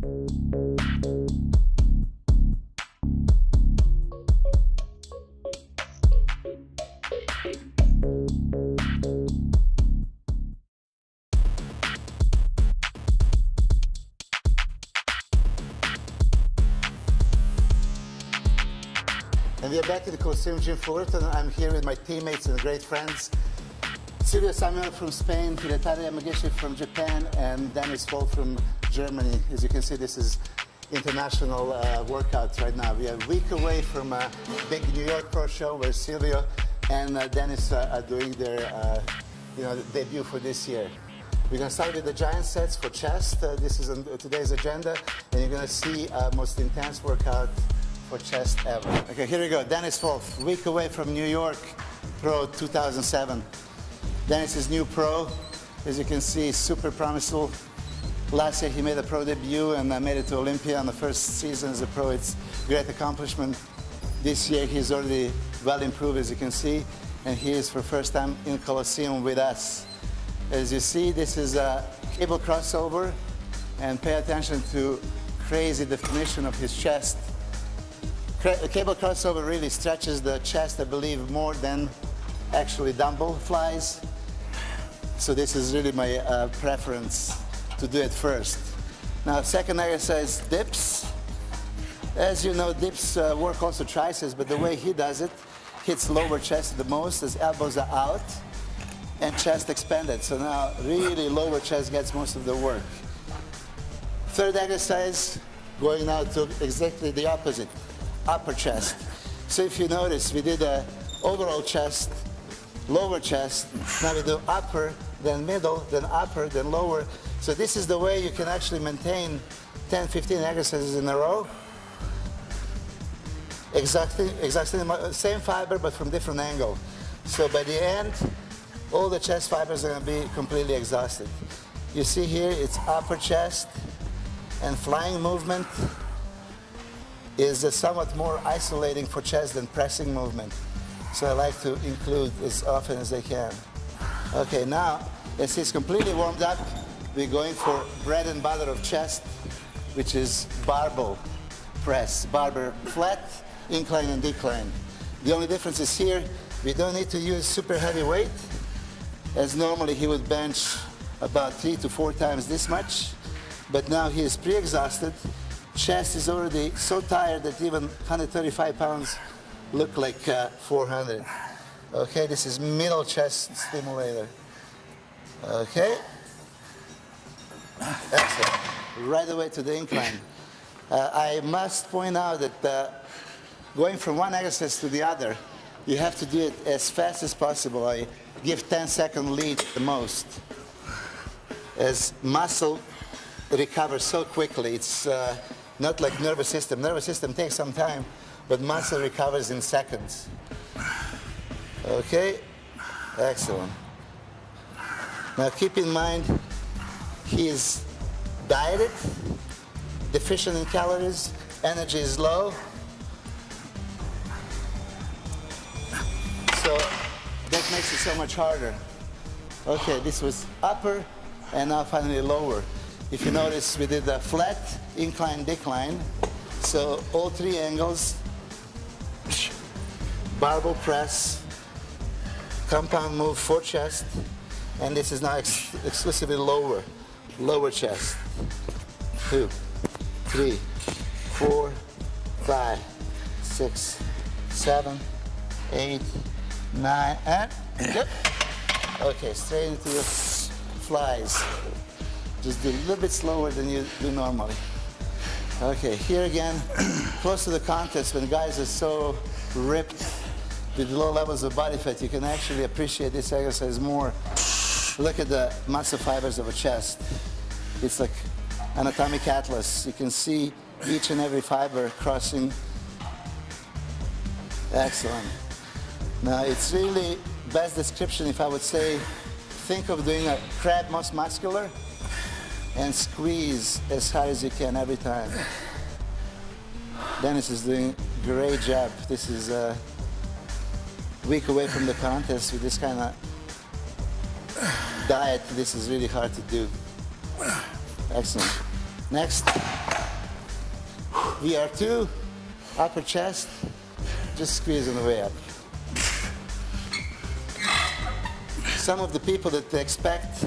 And we are back in the Coliseum Gym Fullerton. I'm here with my teammates and great friends. Silvio Samuel from Spain, Hiretaro Yamagishi from Japan, and Dennis Wolf from Germany. As you can see, this is international workouts right now. We are a week away from a big New York Pro Show where Silvio and Dennis are doing their debut for this year. We're going to start with the giant sets for chest. This is on today's agenda, and you're going to see most intense workout for chest ever. Okay, here we go. Dennis Wolf, week away from New York Pro 2007. Dennis is new pro. As you can see, super promising. Last year he made a pro debut and made it to Olympia on the first season as a pro. It's a great accomplishment. This year he's already well improved, as you can see, and he is for the first time in Coliseum with us. As you see, this is a cable crossover, and pay attention to crazy definition of his chest. A cable crossover really stretches the chest, I believe, more than actually dumbbell flies. So this is really my preference to do it first. Now, second exercise, dips. As you know, dips work also triceps, but the way he does it, hits lower chest the most, as elbows are out and chest expanded. So now really lower chest gets most of the work. Third exercise, going now to exactly the opposite. Upper chest. So if you notice, we did a overall chest, lower chest. Now we do upper, then middle, then upper, then lower. So this is the way you can actually maintain 10, 15 exercises in a row. Exactly the same fiber, but from different angle. So by the end, all the chest fibers are going to be completely exhausted. You see here, it's upper chest and flying movement is somewhat more isolating for chest than pressing movement. So I like to include as often as I can. Okay, now, as he's completely warmed up, we're going for bread and butter of chest, which is barbell press. Barbell flat, incline and decline. The only difference is here, we don't need to use super heavy weight, as normally he would bench about 3 to 4 times this much, but now he is pre-exhausted. Chest is already so tired that even 135 pounds look like 400. Okay, this is middle chest stimulator. Okay. Excellent. Right away to the incline. I must point out that going from one exercise to the other, you have to do it as fast as possible. I give 10-second lead the most. As muscle recovers so quickly, it's not like nervous system. Nervous system takes some time, but muscle recovers in seconds. Okay, excellent. Now keep in mind, he is dieted, deficient in calories, energy is low. So that makes it so much harder. Okay, this was upper, and now finally lower. If you notice, we did a flat, incline, decline. So all 3 angles, barbell press, compound move for chest, and this is now exclusively lower chest. 2, 3, 4, 5, 6, 7, 8, 9, and good. Okay, straight into your flies. Just do a little bit slower than you do normally. Okay, here again, close to the contest, when guys are so ripped with low levels of body fat, you can actually appreciate this exercise more. Look at the muscle fibers of a chest. It's like anatomic atlas. You can see each and every fiber crossing. Excellent. Now, it's really best description if I would say, think of doing a crab most muscular and squeeze as hard as you can every time. Dennis is doing a great job. This is a week away from the contest with this kind of diet. This is really hard to do. Excellent. Next. VR2, upper chest, just squeeze on the way up. Some of the people that expect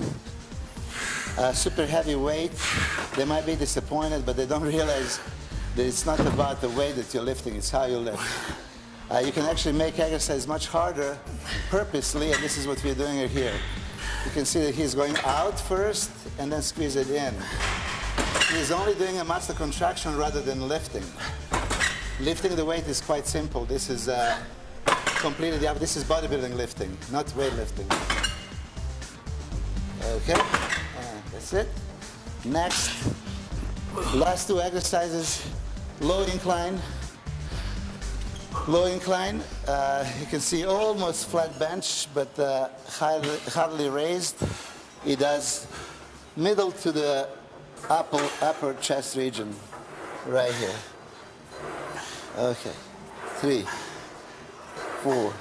super heavy weight, they might be disappointed, but they don't realize that it's not about the weight that you're lifting, it's how you lift. You can actually make exercise much harder purposely, and this is what we're doing here. You can see that he's going out first and then squeeze it in. He's only doing a muscle contraction rather than lifting. Lifting the weight is quite simple. This is completely the opposite. This is bodybuilding lifting, not weightlifting. Okay, and that's it. Next, last two exercises, low incline. Low incline, you can see almost flat bench, but hardly raised. He does middle to the upper chest region, right here. Okay, 3, 4,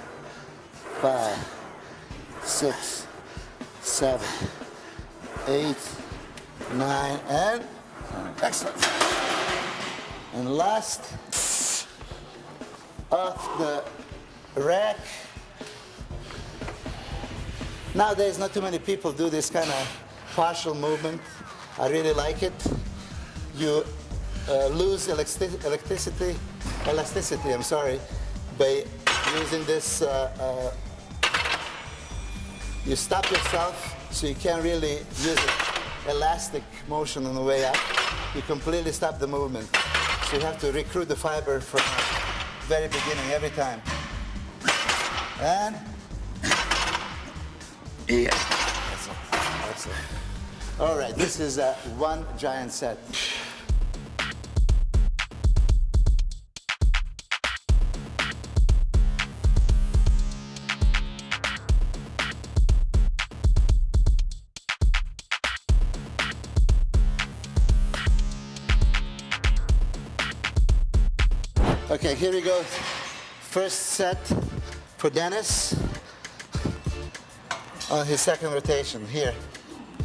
5, 6, 7, 8, 9, and excellent. And last, off the rack. Nowadays, not too many people do this kind of partial movement. I really like it. You lose elasticity, by using this. You stop yourself, so you can't really use an elastic motion on the way up. You completely stop the movement. So you have to recruit the fiber from the very beginning, every time. And yeah. That's it. All right, this is one giant set. Okay, here we go. First set for Dennis on his second rotation. Here,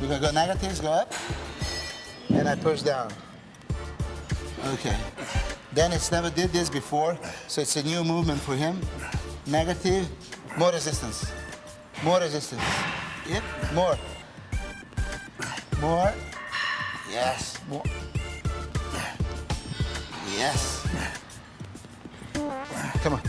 we're gonna go negatives, go up, and I push down. Okay. Dennis never did this before, so it's a new movement for him. Negative, more resistance. More resistance. Yep, more. More. Yes, more. Yes. Come on.